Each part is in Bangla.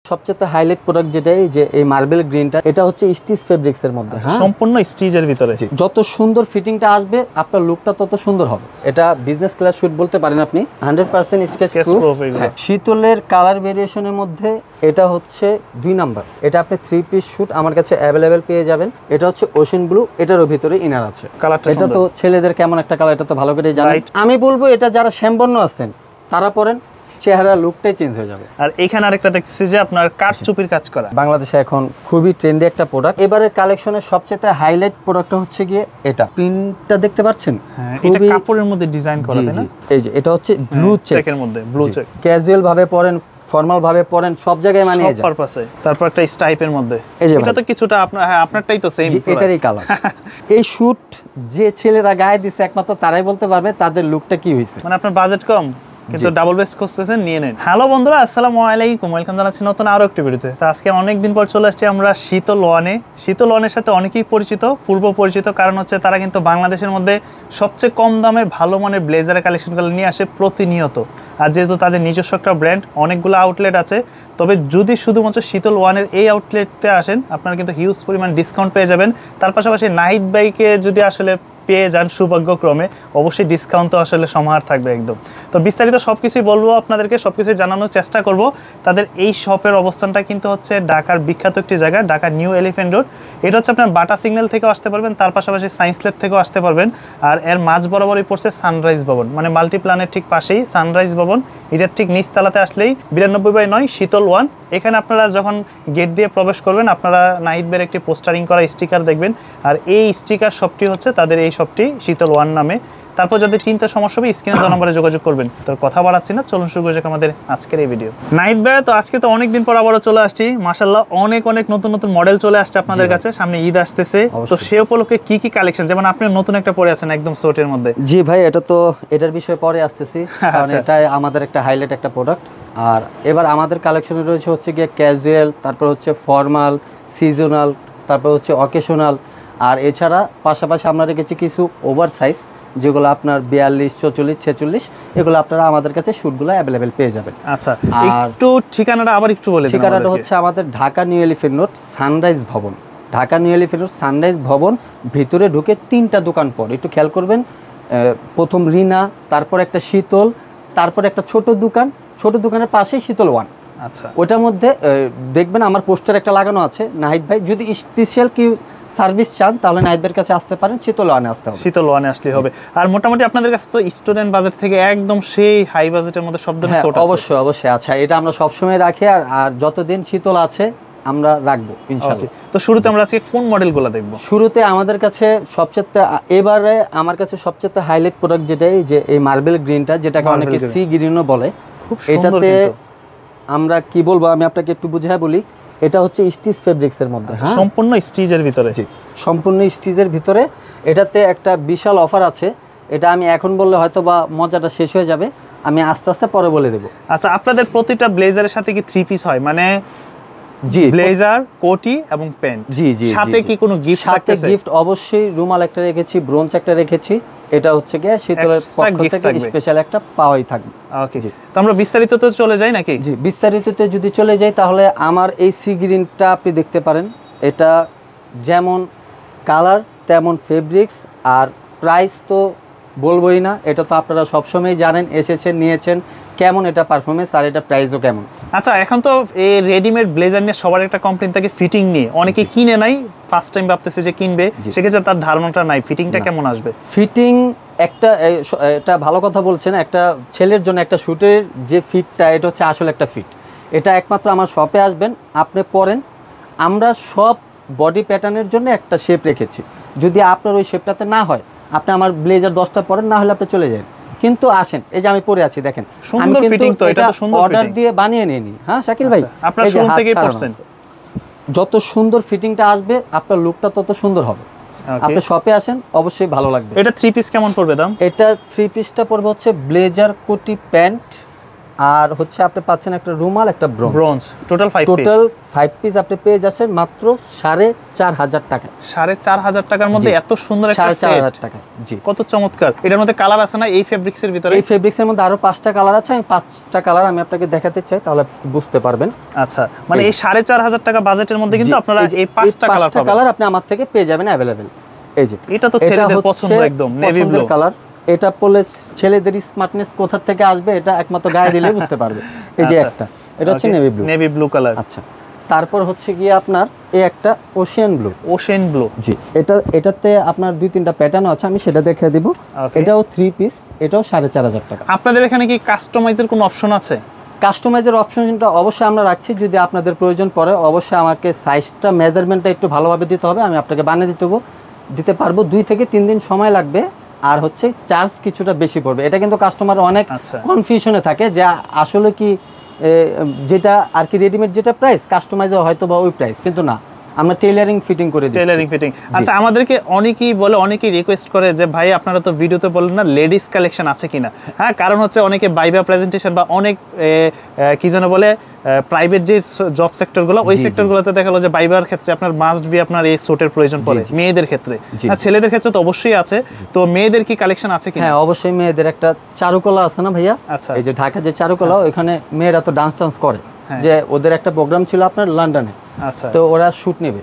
সবচেয়ে হাইলাইট প্রোডাক্ট যেটা এই যে এই মার্বেল গ্রিনটা, এটা হচ্ছে স্টিচ ফেব্রিক্স এর মধ্যে, সম্পূর্ণ স্টিচের ভিতরে। যত সুন্দর ফিটিংটা আসবে আপনার লুকটা তত সুন্দর হবে। এটা বিজনেস ক্লাস শুট বলতে পারেন আপনি, 100% স্কেচ প্রুফ। শীতলের কালার ভেরিয়েশনের মধ্যে এটা হচ্ছে 2 নাম্বার। এটা আপনি 3 পিস শুট আমার কাছে অ্যাভেলেবেল পেয়ে যাবেন। এটা হচ্ছে ওশেন ব্লু, এটারও ভিতরে ইনার আছে। এটা তো ছেলেদের কেমন একটা কালার, এটা তো ভালো করে জানেন। আমি বলবো এটা যারা শ্যামবর্ণ আছেন তারা পরেন, চেহারা লুকটাই চেঞ্জ হয়ে যাবে। আর এখানে আরেকটা দেখতেছি যে আপনার কারচুপির কাজ করা, বাংলাদেশে এখন খুবই ট্রেন্ডি একটা প্রোডাক্ট। এবারের কালেকশনের সবচেয়ে হাইলাইট প্রোডাক্টটা হচ্ছে গিয়ে এটা, প্রিন্টটা দেখতে পাচ্ছেন, এটা কাপড়ের মধ্যে ডিজাইন করা, তাই না? এই যে এটা হচ্ছে ব্লু চেকের মধ্যে, ব্লু চেক, ক্যাজুয়াল ভাবে পরেন, ফর্মাল ভাবে পরেন, সব জায়গায় মানিয়ে যায়, সব পারপাসে। তারপর একটা স্টাইপের মধ্যে, এটা তো কিছুটা আপনার, হ্যাঁ আপনারটাই তো সেম, এটারই কালার। এই শুট যে ছেলেরা গায়ে দিছে একমাত্র তারাই বলতে পারবে তাদের লুকটা কি হয়েছে। মানে আপনার বাজেট কম কিন্তু ডাবল বেস্ট খুঁজতেছেন, নিয়ে নেন। হ্যালো বন্ধুরা, আসসালামু আলাইকুম, ওয়েলকাম জানাচ্ছি নতুন আরো একটি ভিডিওতে। তো আজকে অনেকদিন পর চলে আসছি আমরা শীতল ওয়ানে। শীতল ওয়ানের সাথে অনেকেই পরিচিত, পূর্ব পরিচিত, কারণ হচ্ছে তারা কিন্তু বাংলাদেশের মধ্যে সবচেয়ে কম দামে ভালো মানের ব্লেজারের কালেকশনগুলো নিয়ে আসে প্রতিনিয়ত। আর যেহেতু তাদের নিজস্ব একটা ব্র্যান্ড, অনেকগুলো আউটলেট আছে, তবে যদি শুধুমাত্র শীতল ওয়ানের এই আউটলেটতে আসেন আপনারা কিন্তু হিউজ পরিমাণ ডিসকাউন্ট পেয়ে যাবেন। তার পাশাপাশি নাহিদ ভাইকে যদি আসলে পেয়ে যান সৌভাগ্যক্রমে, অবশ্যই ডিসকাউন্ট তো আসলে সমাহার থাকবে একদম। তো বিস্তারিত সব কিছুই বলবো আপনাদেরকে, সব কিছুই জানানোর চেষ্টা করব। তাদের এই শপের অবস্থানটা কিন্তু হচ্ছে ঢাকার বিখ্যাত একটি জায়গা, ঢাকা নিউ এলিফ্যান্ট রোড। এটা হচ্ছে আপনার বাটা সিগন্যাল থেকেও আসতে পারবেন, তার পাশাপাশি সায়েন্স ল্যাব থেকেও আসতে পারবেন। আর এর মাঝ বরাবরই পড়ছে সানরাইজ ভবন, মানে মাল্টিপ্ল্যানের ঠিক পাশেই সানরাইজ ভবন। এটার ঠিক নিচতলাতে আসলেই 92/9 শীতল ওয়ান। এখানে আপনারা যখন গেট দিয়ে প্রবেশ করবেন আপনারা নাহিদ ভাইয়ের একটি পোস্টারিং করা স্টিকার দেখবেন, আর এই স্টিকার শপটি হচ্ছে তাদের এই শপটি শীতল ওয়ান নামে। তারপর যাদের চিন্তা সমস্যা হবে স্ক্রিনে দেওয়া নম্বরে যোগাযোগ করবেন। তো কথা বাড়াচ্ছি না, চলুন শুরু করা যাক আমাদের আজকের এই ভিডিও। নাহিদ ভাই, তো আজকে তো অনেকদিন পর আবারও চলে আসছি, মাশাআল্লাহ অনেক নতুন নতুন মডেল চলে আসছে আপনাদের কাছে। সামনে ঈদ আসতেছে, তো সে উপলক্ষে কি কি কালেকশন, যেমন আপনি নতুন একটা পরে আছেন একদম সোটের মধ্যে। জি ভাই, এটা তো এটার বিষয়ে পরে আসতেছি, কারণ এটা আমাদের একটা হাইলাইট একটা প্রোডাক্ট। আর এবার আমাদের কালেকশনে রয়েছে হচ্ছে গিয়ে ক্যাজুয়াল, তারপর হচ্ছে ফর্মাল, সিজনাল, তারপর হচ্ছে অকেশনাল। আর এছাড়া পাশাপাশি আমরা রেখেছি কিছু ওভার সাইজ, যেগুলো আপনার 42, 44, 46, এগুলো আপনারা আমাদের কাছে শুটগুলো অ্যাভেলেবেল পেয়ে যাবেন। আচ্ছা, একটু ঠিকানাটা আবার একটু বলে দিন। ঠিকানাটা হচ্ছে আমাদের Dhaka New Elephant Road Sunrise ভবন, Dhaka New Elephant Road Sunrise ভবন। ভিতরে ঢুকে 3টা দোকান পর একটু খেয়াল করবেন, প্রথম রিনা, তারপর একটা শীতল, তারপর একটা ছোট দোকান, ছোট দোকানের পাশেই শীতল ওয়ান। আচ্ছা, ওটার মধ্যে দেখবেন আমার পোস্টার একটা লাগানো আছে। নাহিদ ভাই যদি স্পেশাল কি সার্ভিস চান তাহলে নাহিদের কাছে আসতে পারেন, শীতল ওয়ানে আসতে হবে, শীতল ওয়ানে আসলেই হবে। আর মোটামুটি আপনাদের কাছে তো স্টুডেন্ট বাজেট থেকে একদম সেই হাই বাজেটের মধ্যে সব ধরনের সোট আছে। অবশ্যই আচ্ছা, এটা আমরা সব সময় রাখি, আর যতদিন শীতল আছে আমরা রাখবো ইনশাআল্লাহ। তো শুরুতে আমরা আজকে কোন মডেলগুলো দেখব? শুরুতে আমাদের কাছে এবারে আমার কাছে সবচেয়ে হাইলাইট প্রোডাক্ট যেটা এই যে এই মার্বেল গ্রিনটা, যেটাকে অনেকে সি গ্রিনও বলে। এটাতে আমরা কি বলবো, আমি আপনাকে একটু বুঝিয়ে বলি। এটা হচ্ছে স্টিচ ফেব্রিক্স এর মধ্যে, সম্পূর্ণ স্টিচের ভিতরে। সম্পূর্ণ স্টিচের ভিতরে। এটাতে একটা বিশাল অফার আছে, এটা আমি এখন বললে হয়তো বা মজাটা শেষ হয়ে যাবে, আমি আস্তে আস্তে পরে বলে দেব। আচ্ছা, আপনাদের প্রতিটা ব্লেজারের সাথে কি 3 পিস হয়? মানে জি, ব্লেজার, কোটি এবং প্যান্ট। জি, সাথে কি কোনো গিফট সাথে গিফট অবশ্যই রুমাল একটা রেখেছি, ব্রোঞ্জ একটা রেখেছি। এটা হচ্ছে গিয়ে শীতলের পক্ষ থেকে স্পেশাল একটা পাওয়াই থাকবে। ওকে, তো আমরা বিস্তারিততে চলে যাই নাকি? জি, বিস্তারিততে যদি চলে যাই তাহলে আমার এই সি গ্রিনটা আপনি দেখতে পারেন। এটা যেমন কালার তেমন ফেব্রিক্স, আর প্রাইস তো বলবোই না, এটা তো আপনারা সবসময় জানেন, এসেছেন নিয়েছেন, কেমন এটা পারফরমেন্স আর এটা প্রাইসও কেমন। আচ্ছা, এখন তো এই রেডিমেড ব্লেজার নিয়ে সবার একটা কমপ্লেইন থাকে ফিটিং নিয়ে, অনেকে কিনে নাই, ফার্স্ট টাইম ভাবতেছে যে কিনবে, সেক্ষেত্রে তার ধারণাটা নাই ফিটিংটা কেমন আসবে। ফিটিং এটা ভালো কথা বলছেন, একটা ছেলের জন্য একটা শুটের যে ফিটটা, এটা হচ্ছে আসলে একটা ফিট। এটা একমাত্র আমার শপে আসবেন, আপনি পরেন, আমরা সব বডি প্যাটার্নের জন্য একটা শেপ রেখেছি। যদি আপনার ওই শেপটাতে না হয়, আপনি আমার ব্লেজার 10টা পরেন, না হলে আপনি চলে যান, কিন্তু আসেন। এই যে আমি পরে আছি দেখেন, আমি কিন্তু এটা অর্ডার দিয়ে বানিয়ে নিইনি। হ্যাঁ শাকিল ভাই, আপনার শুরু থেকেই পড়ছেন, যত সুন্দর ফিটিংটা আসবে আপনার লুকটা তত সুন্দর হবে। আপনি শপে আসেন, অবশ্যই ভালো লাগবে। এটা 3 পিস কেমন পড়বে দাম? এটা 3 পিসটা পড়বে হচ্ছে ব্লেজার, কোটি, প্যান্ট, আর হচ্ছে আপনি পাচ্ছেন একটা রুমাল, একটা ব্রোঞ্জ, টোটাল 5 পিস আপনি পেয়ে যাচ্ছেন মাত্র 4,500 টাকা। 4,500 টাকার মধ্যে এত সুন্দর একটা সেট, 4,500 টাকা। জি, কত চমৎকার। এটার মধ্যে কালার আছে না এই ফেব্রিক্সের ভিতরে? এই ফেব্রিক্সের মধ্যে আরো 5টা কালার আছে, আমি 5টা কালার আমি আপনাকে দেখাতে চাই, তাহলে বুঝতে পারবেন। আচ্ছা, মানে এই 4,500 টাকা বাজেটের মধ্যে কিন্তু আপনারা এই 5টা কালার আপনি আমার থেকে পেয়ে যাবেন अवेलेबल। এই যে এটা তো ছেলেদের পছন্দ, একদম নেভি ব্লু কালার। এটা পরলে ছেলেদের স্মার্টনেস কোথা থেকে আসবে এটা একমাত্র গায়ে দিলে বুঝতে পারবে। এই যে একটা, এটা হচ্ছে নেভি ব্লু কালার। আচ্ছা, তারপর হচ্ছে গিয়ে আপনার এই একটা ওশিয়ান ব্লু। জি, এটাতে আপনার 2-3টা প্যাটার্ন আছে, আমি সেটা দেখিয়ে দিব। এটাও 3 পিস, এটাও 4,500 টাকা। আপনাদের এখানে কি কাস্টমাইজের কোনো অপশন আছে? কাস্টমাইজের অপশনটা অবশ্যই আমরা রাখছি, যদি আপনাদের প্রয়োজন পড়ে অবশ্যই আমাকে সাইজটা মেজারমেন্টটা একটু ভালোভাবে দিতে হবে, আমি আপনাকে বানিয়ে দিতে পারবো। 2 থেকে 3 দিন সময় লাগবে, আর হচ্ছে চার্জ কিছুটা বেশি পড়বে। এটা কিন্তু কাস্টমার অনেক কনফিউশনে থাকে যে আসলে কি যেটা আর কি রেডিমেড যেটা প্রাইস, কাস্টমাইজে হয়তো বা ওই প্রাইস, কিন্তু না, আমরা টেইলারিং ফিটিং করে দিই। Tailoring fitting. আচ্ছা, আমাদেরকে অনেকেই রিকোয়েস্ট করে যে ভাই আপনারা তো ভিডিওতে বলেন না লেডিস কালেকশন আছে কিনা। হ্যাঁ, কারণ হচ্ছে অনেকে বাইবা প্রেজেন্টেশন বা অনেক কি যেন বলে প্রাইভেট যে জব সেক্টরগুলো, ওই সেক্টরগুলোতে দেখা গেলো যে বাইবার ক্ষেত্রে আপনার মাস্ট বি আপনার এই সুটের প্রয়োজন পড়ে। মেয়েদের ক্ষেত্রে, ছেলেদের ক্ষেত্রে তো অবশ্যই আছে, তো মেয়েদের কি কালেকশন আছে কিনা? হ্যাঁ, অবশ্যই মেয়েদের একটা চারুকলা আছে না ভাইয়া? আচ্ছা, এই যে ঢাকা যে চারুকলা, ওখানে মেয়েরা তো ডান্স করে, যে ওদের একটা প্রোগ্রাম ছিল আপনার লন্ডনে। আচ্ছা, তো ওরা শুট নেবে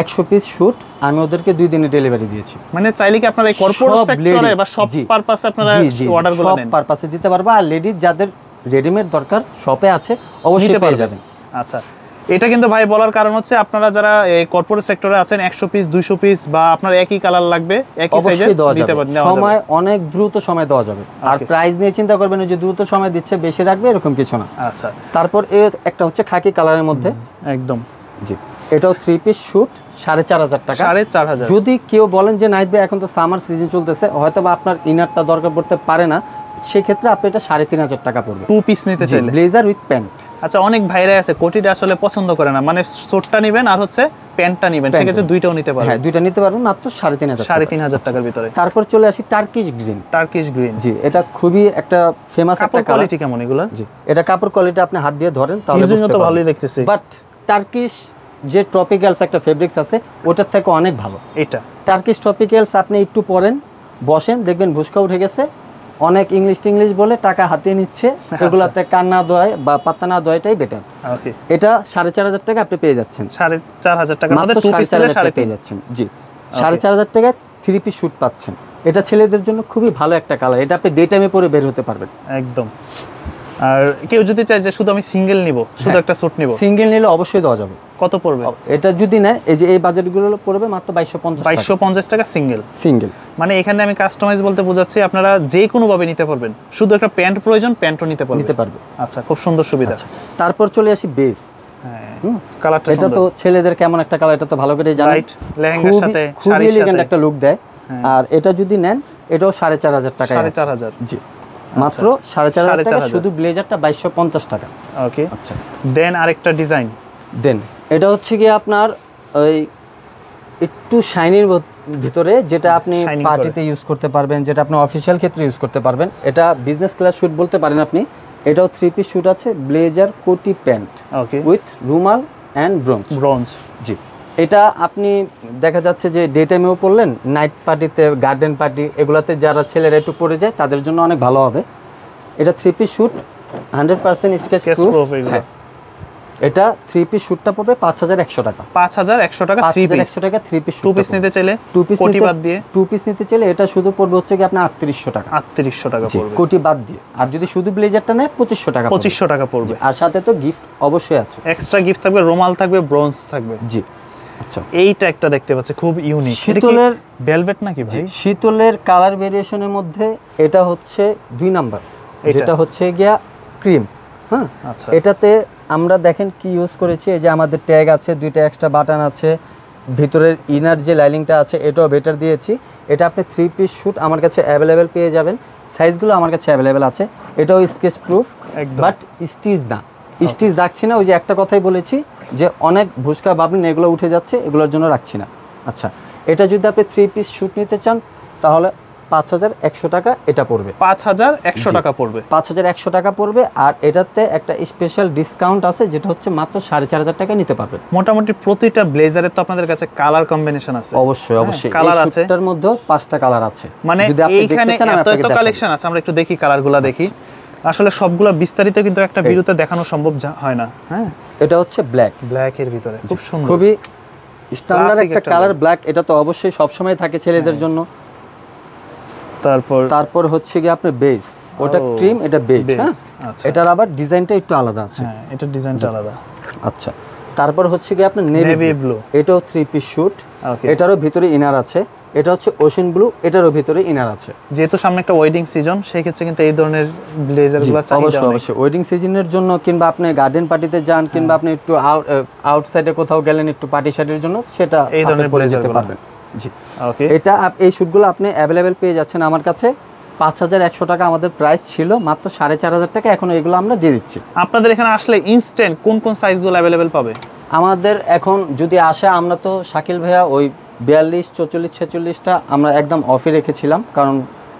100 পিস শুট, আমি ওদেরকে 2 দিনে ডেলিভারি দিয়েছি। মানে চাইলে কি আপনারা এই কর্পোরেট সেক্টরে বা সব পারপাসে আপনারা অর্ডারগুলো নেন? সব পারপাসে দিতে পারবো, আর লেডিজ যাদের রেডিমেড দরকার শপে আছে অবশ্যই পেয়ে যাবেন। আচ্ছা, এটা কিন্তু ভাই বলার কারণ হচ্ছে আপনারা যারা এই কর্পোরেট সেক্টরে আছেন 100 পিস 200 পিস বা আপনার একই কালার লাগবে একই সাইজে দিতে পারবেন, সময় অনেক দ্রুত সময় দেওয়া যাবে। আর প্রাইস নিয়ে চিন্তা করবেন যে দ্রুত সময় দিচ্ছে বেশি রাখবে এরকম কিছু না। আচ্ছা, তারপর একটা হচ্ছে খাকি কালারের মধ্যে একদম। জি, এটাও 3 পিস শুট 4,500 টাকা। 4,500। যদি কেউ বলেন যে নাইট ভাই এখন তো সামার সিজন চলতেছে, হয়তো বা আপনার ইনারটা দরকার পড়তে পারে না, সেক্ষেত্রে আপনি এটা 3,500 টাকা পড়বে 2 পিস নিতে চাইলে, ব্লেজার উইথ প্যান্ট। আচ্ছা, অনেক ভাইরা আছে কোটিটা আসলে পছন্দ করে না, মানে শুটটা নেবেন আর হচ্ছে প্যান্টটা নেবেন, সেক্ষেত্রে দুইটাও নিতে পারবেন। হ্যাঁ, দুইটা নিতে পারবেন মাত্র 3,500 টাকার ভিতরে। তারপর চলে আসি টার্কিশ গ্রিন। জি, এটা খুবই একটা ফেমাস একটা কালার। কোয়ালিটি কেমন এগুলো? জি, এটা কাপড় কোয়ালিটি আপনি হাত দিয়ে ধরেন তাহলে বুঝতে পারবেন, ভালোই দেখতেছি। বাট টার্কিশ যে ট্রপিক্যালস একটা ফেব্রিক্স আছে ওটার থেকে অনেক ভালো এটা। টার্কিশ ট্রপিক্যালস আপনি একটু পরেন, বসেন, দেখবেন ভুসকা উঠে গেছে। অনেক ইংলিশ বলে টাকা হাতিয়ে নিচ্ছে, এগুলাতে কান না দেওয়ায় বা পাত্তা না দেওয়াটাই বেটার। ওকে, এটা 4,500 টাকা আপনি পেয়ে যাচ্ছেন। 4,500 টাকা মধ্যে 2 পিস নিলে পেয়ে যাচ্ছেন। জি, 4,500 টাকায় 3 পিস শুট পাচ্ছেন। এটা ছেলেদের জন্য খুবই ভালো একটা কালার, এটা আপনি ডে টাইমে পরে বের হতে পারবেন একদম। আর কেউ যদি চায় যে শুধু আমি সিঙ্গেল নিব, শুধু একটা স্যুট নিব, সিঙ্গেল নিলে অবশ্যই দেওয়া যাবে। কত পড়বে এটা যদি নেয়? এই যে এই বাজেটগুলো পড়বে মাত্র 2,250 টাকা সিঙ্গেল। মানে এখানে আমি কাস্টমাইজ বলতে বোঝাচ্ছি আপনারা যে কোনো ভাবে নিতে পারবেন, শুধু একটা প্যান্ট প্রয়োজন প্যান্টও নিতে পারবে। আচ্ছা, খুব সুন্দর সুবিধা। তারপর চলে আসি বেজ। হ্যাঁ, কালারটা এটা তো ছেলেদের কেমন একটা কালার, এটা তো ভালো করে জানেন, লাইট লেহেঙ্গার সাথে খুবই এলিগেন্ট একটা লুক দেয়। আর এটা যদি নেন এটাও 4,500 টাকা। 4,500। জি, মাত্র 4,500 টাকা, শুধু ব্লেজারটা 2,250 টাকা। ওকে, আচ্ছা, দেন আরেকটা ডিজাইন এটা হচ্ছে কি আপনার ওই একটু শাইনির ভিতরে, যেটা আপনি পার্টিতে ইউজ করতে পারবেন, যেটা আপনি অফিশিয়াল ক্ষেত্রে ইউজ করতে পারবেন। এটা বিজনেস ক্লাস শুট বলতে পারেন আপনি। এটাও 3 পিস শুট আছে, ব্লেজার কোটি প্যান্ট উইথ রুমাল অ্যান্ড ব্রোঞ্জ। জি, এটা আপনি দেখা যাচ্ছে যে ডে টাইমেও পরলেন, নাইট পার্টিতে, গার্ডেন পার্টি, এগুলাতে যারা ছেলেরা একটু পরে যায় তাদের জন্য অনেক ভালো হবে। এটা 3 পিস শুট 100% স্কেচ প্রুফ। এটা 3 পিস শুটটা পড়বে 5,100 টাকা। 5,100 টাকা 5,100 টাকা 3 পিস। 2 পিস নিতে চাইলে, 2 পিস কোটি বাদ দিয়ে 2 পিস নিতে চাইলে এটা শুধু পড়বে হচ্ছে কি আপনার 3,800 টাকা। 3,800 টাকা পড়বে কোটি বাদ দিয়ে। আর যদি শুধু ব্লেজারটা নেয় 2,500 টাকা। 2,500 টাকা পড়বে। আর সাথে তো গিফট অবশ্যই আছে, এক্সট্রা গিফট থাকবে, রুমাল থাকবে, ব্রোঞ্জ থাকবে। জি, আচ্ছা, এইটা একটা দেখতে পাচ্ছি খুব ইউনিক, শীতলের ভেলভেট নাকি ভাই? শীতলের কালার ভেরিয়েশনের মধ্যে এটা হচ্ছে 2 নাম্বার, যেটা হচ্ছে গিয়া ক্রিম। হ্যাঁ, আচ্ছা, এটাতে আমরা দেখেন কি ইউজ করেছি, এই যে আমাদের ট্যাগ আছে, 2টা এক্সট্রা বাটন আছে, ভিতরের ইনার যে লাইনিংটা আছে এটাও বেটার দিয়েছি। এটা আপনি 3 পিস শুট আমার কাছে অ্যাভেলেবেল পেয়ে যাবেন, সাইজগুলো আমার কাছে অ্যাভেলেবেল আছে। এটাও স্কেচ প্রুফ, বাট স্টিচ না, স্টিচ রাখছি না। ওই যে একটা কথাই বলেছি যে অনেক ভুসকা বাবলিন এগুলো উঠে যাচ্ছে, এগুলোর জন্য রাখছি না। আচ্ছা, এটা যদি আপনি 3 পিস শুট নিতে চান তাহলে 5,100 টাকা এটা পড়বে। 5,100 টাকা পড়বে। 5,100 টাকা পড়বে। আর এটাতে একটা স্পেশাল ডিসকাউন্ট আছে, যেটা হচ্ছে মাত্র 4,500 টাকা নিতে পারবেন। মোটামুটি প্রতিটা ব্লেজারে তো আপনাদের কাছে কালার কম্বিনেশন আছে। অবশ্যই অবশ্যই কালার আছে, এটার মধ্যে 5টা কালার আছে। মানে এইখানে এত কালেকশন আছে, আমরা একটু দেখি কালারগুলো দেখি। আসলে সবগুলো বিস্তারিত কিন্তু একটা ভিডিওতে দেখানো সম্ভব হয় না। হ্যাঁ, এটা হচ্ছে ব্ল্যাক এর ভিতরে খুব সুন্দর, খুবই স্ট্যান্ডার্ড একটা কালার ব্ল্যাক। এটা তো অবশ্যই সব সময় থাকে ছেলেদের জন্য। তারপর হচ্ছে কি আপনার বেজ, ওটা ক্রিম, এটা বেজ। হ্যাঁ, এটার আবার ডিজাইনটা একটু আলাদা আছে। হ্যাঁ, এটা ডিজাইনটা আলাদা। আচ্ছা, তারপর হচ্ছে কি আপনার নেভি ব্লু, এটাও 3 পিস শুট, এটারও ভিতরে ইনার আছে। এটা হচ্ছে ওশেন ব্লু, এটারও ভিতরে ইনার আছে। যেহেতু সামনে একটা ওয়েডিং সিজন, সেই ক্ষেত্রে কিন্তু এই ধরনের ব্লেজারগুলো চাহিদা অবশ্যই ওয়েডিং সিজনের জন্য, কিংবা আপনি গার্ডেন পার্টিতে যান, কিংবা আপনি একটু আউটসাইডে কোথাও গেলেন একটু পার্টি শার্টের জন্য, সেটা এই ধরনের পরে যেতে পারবেন। জি, ওকে। এটা এই শুটগুলো আপনি অ্যাভেলেবেল পেয়ে যাচ্ছেন আমার কাছে। 5,100 টাকা আমাদের প্রাইস ছিল, মাত্র 4,500 টাকা এখন এগুলো আমরা দিয়ে দিচ্ছি। আপনাদের এখানে আসলে ইনস্ট্যান্ট কোন কোন সাইজগুলো অ্যাভেলেবেল পাবে? আমাদের এখন যদি আসে, আমরা তো শাকিল ভাইয়া ওই 42, 44, 46টা আমরা একদম অফে রেখেছিলাম, কারণ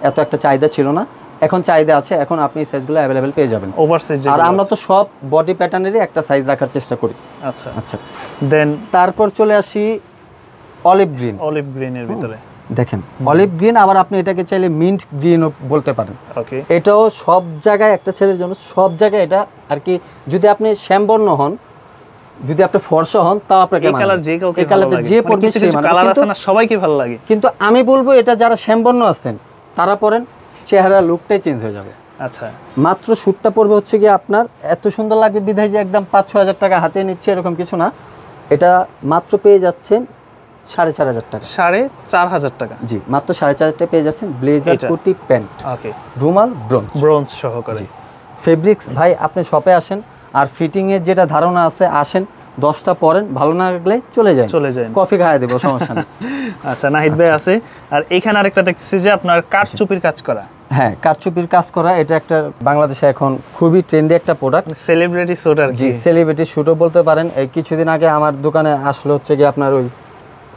এত একটা চাহিদা ছিল না। এখন চাহিদা আছে, এখন আপনি সাইজগুলো অ্যাভেলেবেল পেয়ে যাবেন। ওভারসাইজ, আর আমরা তো সব বডি প্যাটার্নেরই একটা সাইজ রাখার চেষ্টা করি। আচ্ছা আচ্ছা। দেন তারপর চলে আসি অলিভ গ্রিনের ভিতরে। দেখেন অলিভ গ্রিন, আবার আপনি এটাকে চাইলে মিন্ট গ্রিনও বলতে পারেন। ওকে, এটাও সব জায়গায় একটা ছেলের জন্য, সব জায়গায় এটা আর কি। যদি আপনি শ্যামবর্ণ হন, যদি আপনি ফর্সা হন, তাও আপনাকে এই কালার যে কাউকে ভালো লাগে। যে পরবে কিছু কালার আছে না, সবাইকে ভালো লাগে। কিন্তু আমি বলবো এটা যারা শ্যামবর্ণ আছেন তারা পরেন, চেহারা লুকটাই চেঞ্জ হয়ে যাবে। আচ্ছা, মাত্র শুটটা পড়বে হচ্ছে কি আপনার এত সুন্দর লাগবে বিধায় যে একদম 5-6 হাজার টাকা হাতে নিচ্ছে এরকম কিছু না। এটা মাত্র পেয়ে যাচ্ছেন 4,500 টাকা। 4,500 টাকা? জি, মাত্র 4,500 টাকা পেয়ে যাচ্ছেন। ব্লেজার, কোটি, প্যান্ট, ওকে, রুমাল, ব্রোঞ্জ সহকারে। ফেব্রিক্স ভাই, আপনি শপে আসেন, আর ফিটিং এর যেটা ধারণা আছে আসেন, 10টা পরেন, ভালো না লাগলে চলে যায়, কফি খাইয়ে দেবো, সমস্যা নেই। আচ্ছা, নাহিদ ভাই আছে। আর এখানে আরেকটা দেখতেছি যে আপনার কারচুপির কাজ করা। হ্যাঁ, কারচুপির কাজ করা, এটা একটা বাংলাদেশে এখন খুবই ট্রেন্ডি একটা প্রোডাক্ট, সেলিব্রিটি স্যুট আর কি। জি, সেলিব্রিটি স্যুটও বলতে পারেন। এই কিছুদিন আগে আমার দোকানে আসলো হচ্ছে কি আপনার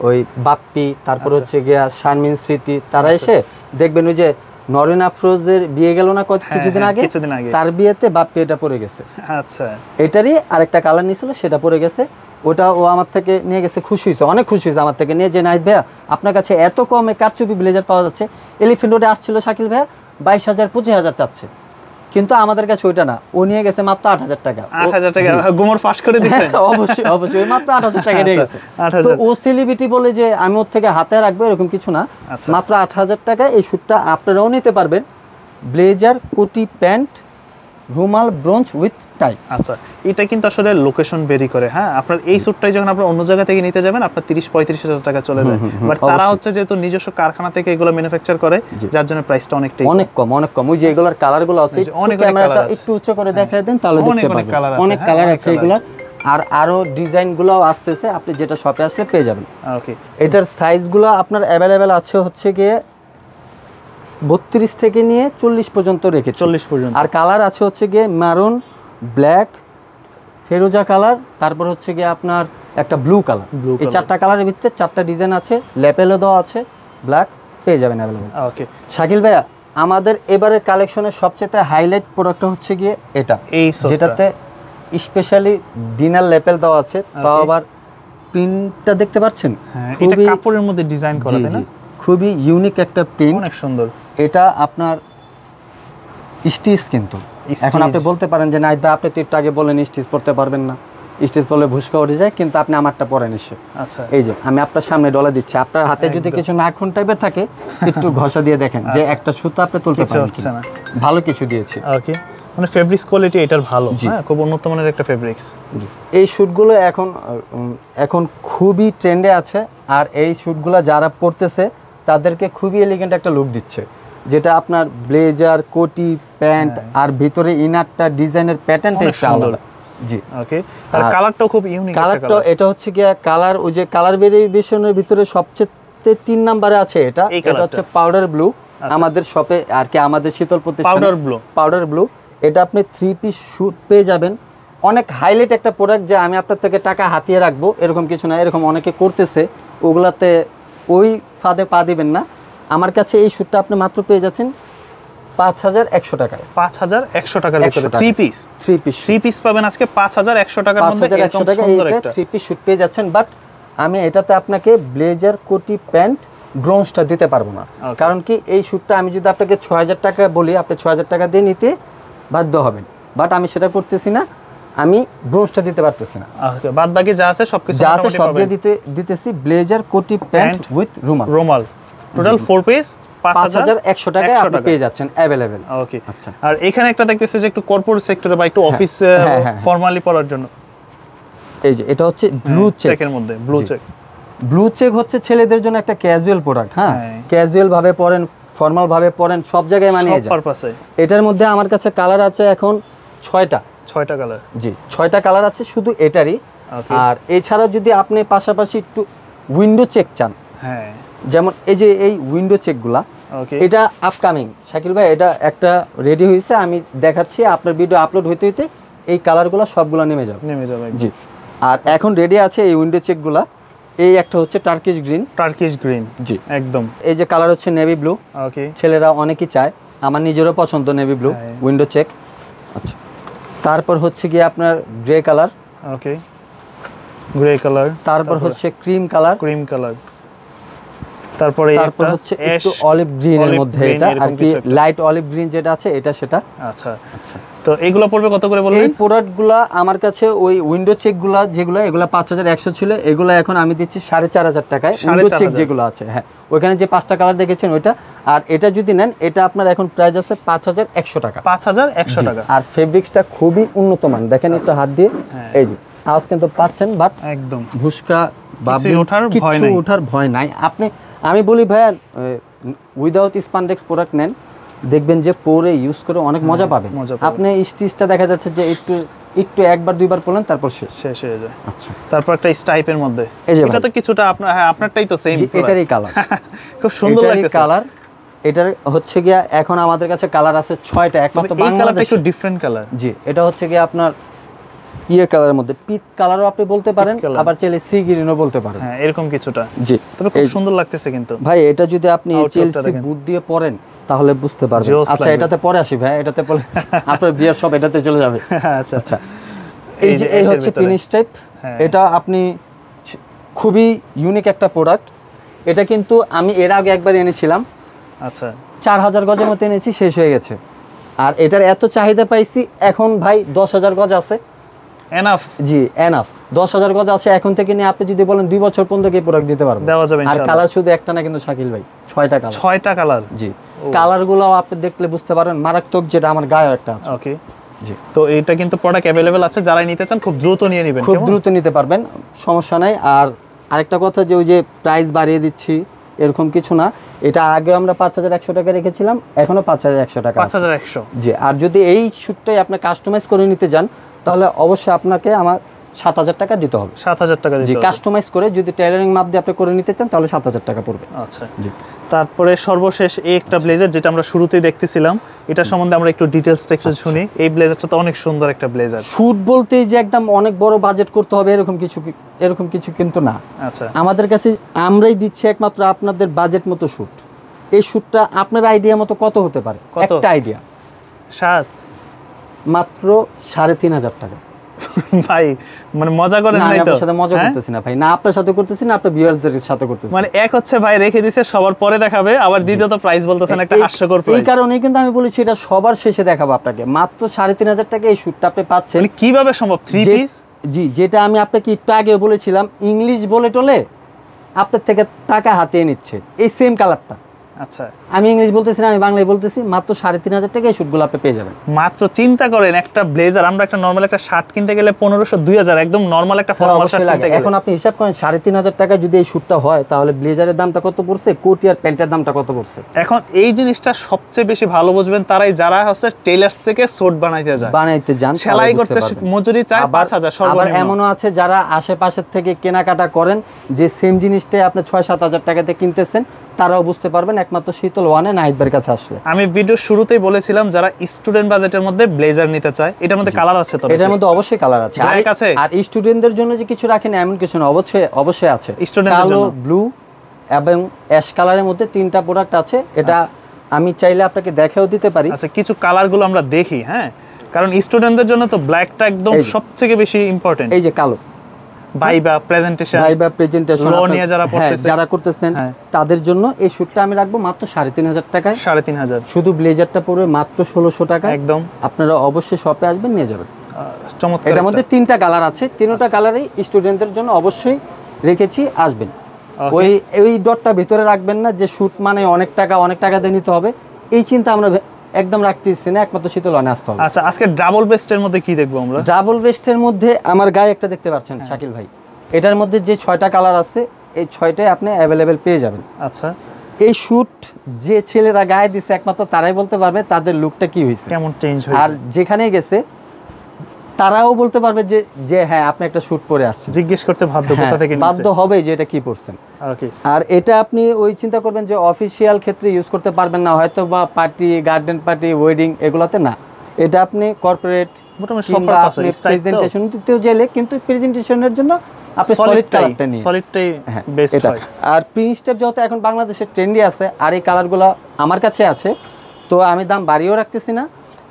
ওই বাপ্পি, তারপর হচ্ছে গিয়া শারমিন স্মৃতি, তারা এসে দেখবেন ওই যে নরিন আফরোজের বিয়ে গেল না কিছুদিন আগে, তার বিয়েতে বাপ্পি এটা পরে গেছে। আচ্ছা, এটারই আরেকটা কালার নিছিল, সেটা পরে গেছে। ওটা ও আমার থেকে নিয়ে গেছে, খুশি হয়েছে, অনেক খুশি হয়েছে আমার থেকে নিয়ে, যে নাহিদ ভাইয়া আপনার কাছে এত কমে কারচুপি ব্লেজার পাওয়া যাচ্ছে। এলিফ্যান্ট রোডে আসছিল শাকিল ভাইয়া, 22,000 25,000 চাচ্ছে, কিন্তু আমাদের কাছে ওইটা না, ও নিয়ে গেছে মাত্র 8,000 টাকা। 8,000 টাকা গোমর ফাঁস করে দিয়েছে। অবশ্যই অবশ্যই, মাত্র 8,000 টাকা নিয়ে গেছে। তো ও সেলিব্রিটি বলে যে আমি ওর থেকে হাতে রাখবো এরকম কিছু না, মাত্র 8,000 টাকা এই শুটটা আপনারাও নিতে পারবেন। ব্লেজার, কোটি, প্যান্ট, রুমাল, ব্রোঞ্জ উইথ টাই। আচ্ছা, এটা কিন্তু আসলে লোকেশন ভেরি করে। হ্যাঁ, আপনার এই স্যুটটাই যখন আপনার অন্য জায়গা থেকে নিতে যাবেন, আপনার 30-35 হাজার টাকা চলে যায়। বাট তারা হচ্ছে যেহেতু নিজস্ব কারখানা থেকে এগুলো ম্যানুফ্যাকচার করে, যার জন্য প্রাইসটা অনেক কম। ওই যে এগুলোর কালারগুলো আছে, অনেক ক্যামেরাটা একটু উচ্চ করে দেখায় দেন, তাহলে দেখতে পাবেন অনেক কালার আছে এগুলো। আর আরো ডিজাইনগুলো আসতেছে, আপনি যেটা শপে আসলে পেয়ে যাবেন। ওকে, এটার সাইজগুলো আপনার অ্যাভেলেবেল আছে হচ্ছে গিয়ে 32 থেকে নিয়ে 40 পর্যন্ত রেখেছি। 40 পর্যন্ত। আর কালার আছে হচ্ছে গিয়ে মারুন, ব্ল্যাক, ফেরোজা কালার, তারপর হচ্ছে গিয়ে আপনার একটা ব্লু কালার। এই 4টা কালারের ভিতরে 4টা ডিজাইন আছে, লেপেলও দেওয়া আছে, ব্ল্যাক পেয়ে যাবেন অ্যাভেলেবেল। ওকে, শাকিল ভাইয়া, আমাদের এবারের কালেকশনের সবচেয়ে হাইলাইট প্রোডাক্ট হচ্ছে গিয়ে এটা, যেটাতে স্পেশালি ডিনার লেপেল দেওয়া আছে, তাও আবার প্রিন্টটা দেখতে পাচ্ছেন, এটা কাপড়ের মধ্যে ডিজাইন করা, তাই না? খুবই ইউনিক একটা প্রিন্ট, অনেক সুন্দর। এটা আপনার স্টিচ, কিন্তু এখন আপনি বলতে পারেন যে নাহিদ ভাই আপনি তো একটু আগে বলেন স্টিচ পড়তে পারবেন না, স্টিচ পরলে ভুসকা উঠে যায়, কিন্তু আপনি আমারটা পরেন এসে। আচ্ছা, এই যে আমি আপনার সামনে ডলা দিচ্ছি, আপনার হাতে যদি কিছু নাখুন টাইপের থাকে একটু ঘষা দিয়ে দেখেন যে একটা সুতা আপনি তুলতে পারছেন না, ভালো কিছু দিয়েছি। ওকে, মানে ফেব্রিক্স কোয়ালিটি এটার ভালো, হ্যাঁ, খুব উন্নত মানের একটা ফেব্রিক্স। এই শুটগুলো এখন খুবই ট্রেন্ডে আছে, আর এই শুটগুলো যারা পরতেছে তাদেরকে খুবই এলিগেন্ট একটা লুক দিচ্ছে, যেটা আপনার ব্লেজার, কোটি, প্যান্ট, আর ভিতরে ইনারটা ডিজাইনের প্যাটার্নটা একটু আলাদা। জি, ওকে। আর কালারটাও খুব ইউনিক। কালারটা এটা হচ্ছে কি কালার, ওই যে কালার ভেরিয়েশনের ভিতরে সবচেয়ে 3 নম্বরে আছে এটা হচ্ছে পাউডার ব্লু। আমাদের শপে আর কি, আমাদের শীতল প্রতিষ্ঠানে পাউডার ব্লু, এটা আপনি 3 পিস শুট পেয়ে যাবেন। অনেক হাইলাইট একটা প্রোডাক্ট, যে আমি আপনার থেকে টাকা হাতিয়ে রাখবো এরকম কিছু না, এরকম অনেকে করতেছে, ওগুলাতে ওই ফাঁদে পা দিবেন না। আমার কাছে এই স্যুটটা আপনি মাত্র পেয়ে যাচ্ছেন 5100 টাকায়। 5100 টাকার ভিতরে 3 পিস পাবেন আজকে 5100 টাকার মধ্যে। এরকম সুন্দর একটা 3 পিস স্যুট পেয়ে যাচ্ছেন। বাট আমি এটাতে আপনাকে ব্লেজার, কোটি, প্যান্ট, ব্রোঞ্জটা দিতে পারবো না। কারণ কি এই স্যুটটা আমি যদি আপনাকে 6000 টাকা বলি, আপনি 6000 টাকা দিয়ে নিতে বাধ্য হবেন। বাট আমি সেটা করতেছি না, আমি ব্রোঞ্জটা দিতে পারতেছি না। বাদ বাকি যা আছে সবকিছু যা আছে সব দিয়ে দিতেছি ব্লেজার, কোটি, প্যান্ট উইথ রুমাল। টোটাল 4 পিস 5100 টাকায় আপনি পেয়ে যাচ্ছেন अवेलेबल। ওকে, আচ্ছা। আর এখানে একটা দেখতেছি যে একটু কর্পোরেট সেক্টরে বা একটু অফিস ফর্মালি পরার জন্য, এই যে এটা হচ্ছে ব্লু চেকের মধ্যে ব্লু চেক হচ্ছে ছেলেদের জন্য একটা ক্যাজুয়াল প্রোডাক্ট। হ্যাঁ, ক্যাজুয়াল ভাবে পরেন, ফর্মাল ভাবে পরেন, সব জায়গায় মানিয়ে যায়, সব পারপাসে। এটার মধ্যে আমার কাছে কালার আছে এখন 6টা কালার। জি, 6টা কালার আছে শুধু এটারই। আর এছাড়া যদি আপনি পাশাপাশি একটু উইন্ডো চেক চান, হ্যাঁ, যেমন এই যে এই উইন্ডো চেকগুলা, এটা আপকামিং শাকিল ভাই, এটা একটা রেডি হয়েছে, আমি দেখাচ্ছি। আপনার ভিডিও আপলোড হইতে হইতে এই কালারগুলো সবগুলো নেমে যাবে জি। আর এখন রেডি আছে এই উইন্ডো চেকগুলা। এই একটা হচ্ছে টার্কিশ গ্রিন জি, একদম। এই যে কালার হচ্ছে নেভি ব্লু। ওকে, ছেলেরা অনেকেই চায়, আমার নিজেরও পছন্দ নেভি ব্লু উইন্ডো চেক। আচ্ছা, তারপর হচ্ছে কি আপনার গ্রে কালার। ওকে, গ্রে কালার। তারপর হচ্ছে ক্রিম কালার। তারপরে হচ্ছে একটু অলিভ গ্রিনের মধ্যে, এটা আর কি লাইট অলিভ গ্রিন যেটা আছে এটা সেটা। আচ্ছা, তো এইগুলো পড়বে কত করে বললেন? এই প্রোডাক্টগুলো আমার কাছে ওই উইন্ডো চেকগুলো যেগুলো, এগুলো 5100 ছিল, এগুলো এখন আমি দিচ্ছি 4500 টাকায়। উইন্ডো চেক যেগুলো আছে, হ্যাঁ, ওইখানে যে 5টা কালার দেখেছেন ওইটা। আর এটা যদি নেন, এটা আপনার এখন প্রাইস আছে 5100 টাকা। 5100 টাকা। আর ফেব্রিক্সটা খুবই উন্নত মান, দেখেন একটু হাত দিয়ে, এই যে আওয়াজ কিন্তু পাচ্ছেন, বাট একদম ভুসকা বা কিছু ওঠার ভয় নাই। আমি বলি ভাইয়া, উইদাউট স্পান্ডেক্স প্রোডাক্ট নেন, দেখবেন যে পরে ইউজ করে অনেক মজা পাবেন। আপনি স্টিচটা দেখা যাচ্ছে যে একটু একবার দুইবার পরলেন, তারপর শেষ হয়ে যায়। আচ্ছা, তারপর একটা স্টাইপের মধ্যে, এটা তো কিছুটা আপনার, হ্যাঁ, আপনারটাই তো সেম, এটারই কালার খুব সুন্দর লাগছে কালার। এটার হচ্ছে গিয়া এখন আমাদের কাছে কালার আছে 6টা, একমাত্র বাংলাদেশে একটু ডিফারেন্ট কালার। জি, এটা হচ্ছে গিয়া আপনার ইয়ে কালারের মধ্যে, পিট কালারও আপনি বলতে পারেন, আবার চাইলে সি গ্রিনও বলতে পারেন, হ্যাঁ, এরকম কিছুটা। জি, তবে খুব সুন্দর লাগতেছে কিন্তু ভাই। এটা যদি আপনি চেলসি বুট দিয়ে পরেন তাহলে বুঝতে পারবেন। আচ্ছা, এটাতে পরে আসি ভাই, এটাতে পরে আপনার বিয়ার সব এটাতে চলে যাবে। আচ্ছা আচ্ছা, এই হচ্ছে ফিনিশ টাইপ। এটা আপনি খুবই ইউনিক একটা প্রোডাক্ট। এটা কিন্তু আমি এর আগে একবার এনেছিলাম, আচ্ছা, 4000 গজের মতো এনেছি, শেষ হয়ে গেছে। আর এটার এত চাহিদা পাইছি, এখন ভাই 10000 গজ আছে, এনাফ। জি, এনাফ, 10000 গজ আছে। এখন থেকে নিয়ে আপনি যদি বলেন 2 বছর পর্যন্ত এই প্রোডাক্ট দিতে পারবেন, দেওয়া যাবে ইনশাআল্লাহ। আর কালার শুধু একটা না কিন্তু শাকিল ভাই, 6টা কালার। জি, কালারগুলো আপনি দেখলে বুঝতে পারবেন, মারাত্মক। যেটা আমার গায়ে একটা আছে। ওকে জি, তো এটা কিন্তু প্রোডাক্ট अवेलेबल আছে, যারা নিতে চান খুব দ্রুত নিয়ে নেবেন, খুব দ্রুত নিতে পারবেন, সমস্যা নাই। আর আরেকটা কথা, যে ওই যে প্রাইস বাড়িয়ে দিচ্ছি এরকম কিছু না। এটা আগে আমরা 5100 টাকা রেখেছিলাম, এখনো 5100 টাকা। 5100 জি। আর যদি এই শুটটাই আপনি কাস্টমাইজ করে নিতে যান, তাহলে অবশ্যই আপনাকে আমার 7000 টাকা দিতে হবে। 7000 টাকা দিতে হবে, কাস্টমাইজ করে। যদি টেইলারিং মাপ দিয়ে আপনি করে নিতে চান, তাহলে 7000 টাকা পড়বে। আচ্ছা জি। তারপরে সর্বশেষ এই একটা ব্লেজার, যেটা আমরা শুরুতেই দেখতেছিলাম, এটা সম্বন্ধে আমরা একটু ডিটেইলসটা একটু শুনি। এই ব্লেজারটা তো অনেক সুন্দর একটা ব্লেজার। শুট বলতেই যে একদম অনেক বড় বাজেট করতে হবে এরকম কিছু কিন্তু না। আচ্ছা, আমাদের কাছে আমরাই দিচ্ছি একমাত্র আপনাদের বাজেট মতো শুট। এই শুটটা আপনার আইডিয়া মতো কত হতে পারে? একটা আইডিয়া মাত্র 3500 টাকা। ভাই মানে মজা করেন না? আপনার সাথে মজা করতেছি না ভাই, না আপনার সাথে করতেছি না, আপনার ভিউয়ারদের সাথে করতেছি। মানে এক হচ্ছে ভাই রেখে দিয়েছে সবার পরে দেখাবে, আবার দ্বিতীয়ত প্রাইস বলতেছেন একটা হাস্যকর প্রাইস। এই কারণেই কিন্তু আমি বলেছি এটা সবার শেষে দেখাবো আপনাকে। মাত্র 3500 টাকা এই শুটটা আপনি পাচ্ছেন। মানে কিভাবে সম্ভব? 3 পিস। জি, যেটা আমি আপনাকে একটু আগে বলেছিলাম, ইংলিশ বলে টলে আপনার থেকে টাকা হাতিয়ে নিচ্ছে এই সেম কালারটা। আচ্ছা, আমি ইংলিশ বলতেছি না, আমি বাংলায় বলতেছি। মাত্র 3500 টাকা এই শুটগুলো আপনি পেয়ে যাবেন। মাত্র চিন্তা করেন, একটা ব্লেজার আমরা একটা নরমাল একটা শার্ট কিনতে গেলে 1500 2000, একদম নরমাল একটা ফর্মাল শার্ট কিনতে গেলে। এখন আপনি হিসাব করেন 3500 টাকা যদি এই শুটটা হয়, তাহলে ব্লেজারের দামটা কত পড়ছে, কোটি আর প্যান্টের দামটা কত পড়ছে। এখন এই জিনিসটা সবচেয়ে বেশি ভালো বুঝবেন তারাই, যারা হচ্ছে টেইলার্স থেকে স্যুট বানাইতে যান, সেলাই করতে মজুরি চায় 5000 সর্বনিম্ন। আবার এমনও আছে যারা আশেপাশের থেকে কেনাকাটা করেন, যে সেম জিনিসটাই আপনি 6-7 হাজার টাকাতে কিনতেছেন, তারাও বুঝতে পারবেন একমাত্র শীতল ওয়ানে নাহিদের কাছে আসলে। আমি ভিডিও শুরুতেই বলেছিলাম, যারা স্টুডেন্ট বাজেটের মধ্যে ব্লেজার নিতে চায়, এটার মধ্যে কালার আছে তো? এটার মধ্যে অবশ্যই কালার আছে। আর স্টুডেন্টদের জন্য যে কিছু রাখেন এমন কিছু না, অবশ্যই আছে। কালো, ব্লু এবং অ্যাশ কালারের মধ্যে 3টা প্রোডাক্ট আছে। এটা আমি চাইলে আপনাকে দেখাও দিতে পারি। আচ্ছা, কিছু কালারগুলো আমরা দেখি। হ্যাঁ, কারণ স্টুডেন্টদের জন্য তো ব্ল্যাকটা একদম সবথেকে বেশি ইম্পর্টেন্ট। এই যে কালো ভাইবা প্রেজেন্টেশন ল নিয়ে যারা করতেছেন তাদের জন্য এই শুটটা আমি রাখবো মাত্র 3,500 টাকায়। 3,500 শুধু ব্লেজারটা পড়বে মাত্র 1600 টাকা। একদম, আপনারা অবশ্যই শপে আসবেন, নিয়ে যাবেন। চমৎকার। এটার মধ্যে 3টা কালার আছে, 3টা কালারই স্টুডেন্টদের জন্য অবশ্যই রেখেছি, আসবেন। ওই ডটটা ভিতরে রাখবেন না যে শুট মানে অনেক টাকা দিয়ে নিতে হবে, এই চিন্তা আমরা একদম রাখতেছি না। একমাত্র শীতল লনে আসতে হবে। আচ্ছা, আজকে ডাবল বেস্টের মধ্যে কি দেখবো আমরা? ডাবল বেস্টের মধ্যে আমার গায়ে একটা দেখতে পাচ্ছেন শাকিল ভাই, এটার মধ্যে যে 6টা কালার আছে এই 6টাই আপনি অ্যাভেলেবেল পেয়ে যাবেন। আচ্ছা, এই শুট যে ছেলেরা গায়ে দিছে একমাত্র তারাই বলতে পারবে তাদের লুকটা কি হয়েছে, কেমন চেঞ্জ হয়েছে। আর যেখানে গেছে তারাও বলতে পারবে যে হ্যাঁ আপনি একটা শুট পরে আসছেন। জিজ্ঞেস করতে কোথা থেকে নিছেন, বাধ্য হবে যে এটা কি পরছেন। ওকে। আর এটা আপনি ওই চিন্তা করবেন যে অফিশিয়াল ক্ষেত্রে ইউজ করতে পারবেন না, হয়তো বা পার্টি, গার্ডেন পার্টি, ওয়েডিং এগুলাতে না। এটা আপনি কর্পোরেট মোটামুটি সব পারপাসে প্রেজেন্টেশন দিতেও চাইলে, কিন্তু প্রেজেন্টেশনের জন্য আপনি সলিড কালারটা নিয়ে, সলিডটাই বেস্ট হয়। আর প্রিন্ট স্টেপ যত এখন বাংলাদেশে ট্রেন্ডি আছে, আর এই কালারগুলো আমার কাছে আছে, তো আমি দাম বাড়িয়েও রাখতেছি না।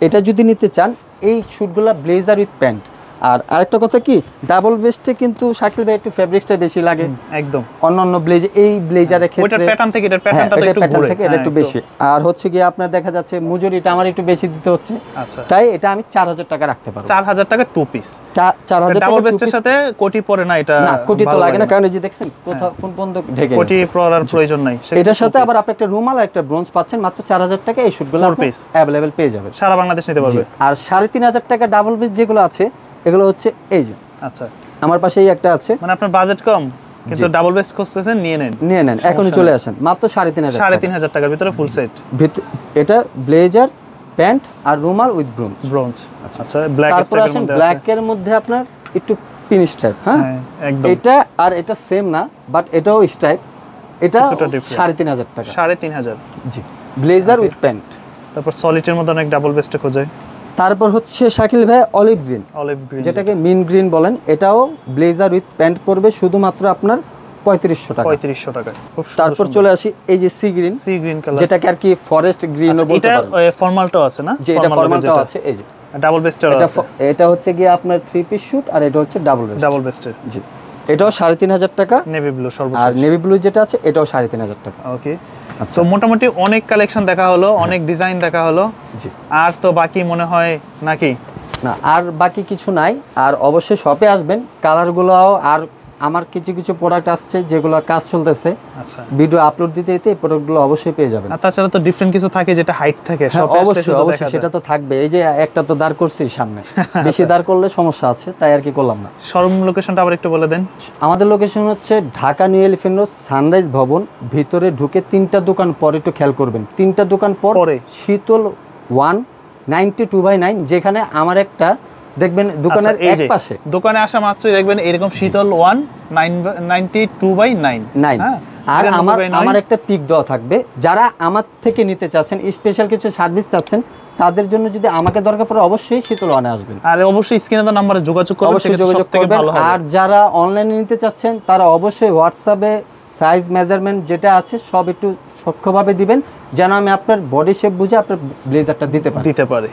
এটা যদি নিতে চান এই শুটগুলো ব্লেজার উইথ প্যান্ট। আর আরেকটা কথা কি, ডাবল বেস্টে কিন্তু শাকিল ভাই একটু ফেব্রিক্সটা বেশি লাগে একদম, অন্যান্য ব্লেজার এই ব্লেজারের ক্ষেত্রে ওটার প্যাটার্ন থেকে এটার প্যাটার্নটা একটু ঘুরে থেকে এটা একটু বেশি। আর হচ্ছে কি আপনার দেখা যাচ্ছে মজুরিটা আমার একটু বেশি দিতে হচ্ছে। আচ্ছা, তাই এটা আমি 4000 টাকা রাখতে পারবো। 4000 টাকা টু পিস। 4000 টাকা ডাবল বেস্টের সাথে কোটি পরে না, এটা না কোটি তো লাগে না, কারণ এই যে দেখছেন কোথাও কোন পর্যন্ত ঢেকে কোটি পরার প্রয়োজন নাই। এটার সাথে আবার আপনি একটা রুমাল আর একটা ব্রোঞ্জ পাচ্ছেন মাত্র 4000 টাকা। এই শুটগুলো अवेलेबल পেয়ে যাবেন, সারা বাংলাদেশ নিতে পারবে। আর 3500 টাকা ডাবল বেস্ট যেগুলো আছে এগুলো হচ্ছে এই যে। আচ্ছা, আমার পাশেই একটা আছে। মানে আপনার বাজেট কম কিন্তু ডাবল বেস্ট খুঁজতেছেন, নিয়ে নেন এখনই চলে আসেন, মাত্র 3500 টাকার ভিতরে ফুল সেট। এটা ব্লেজার, প্যান্ট আর রুমাল উইথ ব্রোঞ্জ। আচ্ছা, ব্ল্যাক স্টাইলের মধ্যে ব্ল্যাকের মধ্যে আপনার একটু পিন স্টাইপ। হ্যাঁ একদম, এটা আর এটা সেম না, বাট এটাও স্টাইপ। এটা 3500 টাকা। 3500 জি, ব্লেজার উইথ প্যান্ট। তারপর সলিডের মধ্যে অনেক ডাবল বেস্টে খোঁজে। তারপর হচ্ছে শাকিল ভাই অলিভ গ্রিন, যেটাকে মিন গ্রিন বলেন। এটাও ব্লেজার উইথ প্যান্ট পড়বে শুধুমাত্র আপনার 3500 টাকা। 3500 টাকা। তারপর চলে আসি এই যে সি গ্রিন কালার, যেটাকে আর কি ফরেস্ট গ্রিনও বলতে পারেন। এটা ফর্মালটাও আছে না? যে এটা ফর্মালটাও আছে। এই যে ডাবল বেস্টের আছে। এটা হচ্ছে কি আপনার 3 পিস শুট, আর এটা হচ্ছে ডাবল বেস্টের। জি, এটাও 3500 টাকা। নেভি ব্লু সর্বশেষ। আর নেভি ব্লু যেটা আছে এটাও 3500 টাকা। ওকে, তো মোটামুটি অনেক কালেকশন দেখা হলো, অনেক ডিজাইন দেখা হলো। জি, আর তো বাকি মনে হয় নাকি? না, আর বাকি কিছু নাই। আর অবশ্যই শপে আসবেন, কালারগুলোও আর আমার কিছু প্রোডাক্ট আসছে যেগুলো কাজ চলতেছে। আচ্ছা, ভিডিও আপলোড দিতে এই প্রোডাক্টগুলো অবশ্যই পেয়ে যাবেন। আর তাছাড়া তো ডিফারেন্ট কিছু থাকে যেটা হাইট থাকে, অবশ্যই সেটা তো থাকবে। এই যে একটা তো দাঁড় করছি সামনে, বেশি দাঁড় করলে সমস্যা আছে, তাই আর কি করলাম না। শোরুম লোকেশনটা আবার একটু বলে দেন। আমাদের লোকেশন হচ্ছে Dhaka New Elephant Road, Sunrise ভবন। ভিতরে ঢুকে 3টা দোকান পরে একটু খেয়াল করবেন, 3টা দোকান পরে শীতল 192/9, যেখানে আমার একটা দেখবেন দোকানের এক পাশে। দোকানে আসা মাত্রই দেখবেন এরকম শীতল 192/9। আর আমার একটা পিক দেওয়া থাকবে। যারা আমার থেকে নিতে চাচ্ছেন, স্পেশাল কিছু সার্ভিস চাচ্ছেন, তাদের জন্য যদি আমাকে দরকার পড়ে অবশ্যই শীতল ওয়ানে আসবেন। আর অবশ্যই স্ক্রিনে তো নাম্বারে যোগাযোগ করবেন। আর যারা অনলাইনে নিতে চাচ্ছেন তারা অবশ্যই হোয়াটসঅ্যাপে সাইজ মেজারমেন্ট যেটা আছে সব একটু সূক্ষ্মভাবে দিবেন, যেন আমি আপনার বডি শেপ বুঝে আপনার ব্লেজারটা দিতে পারি।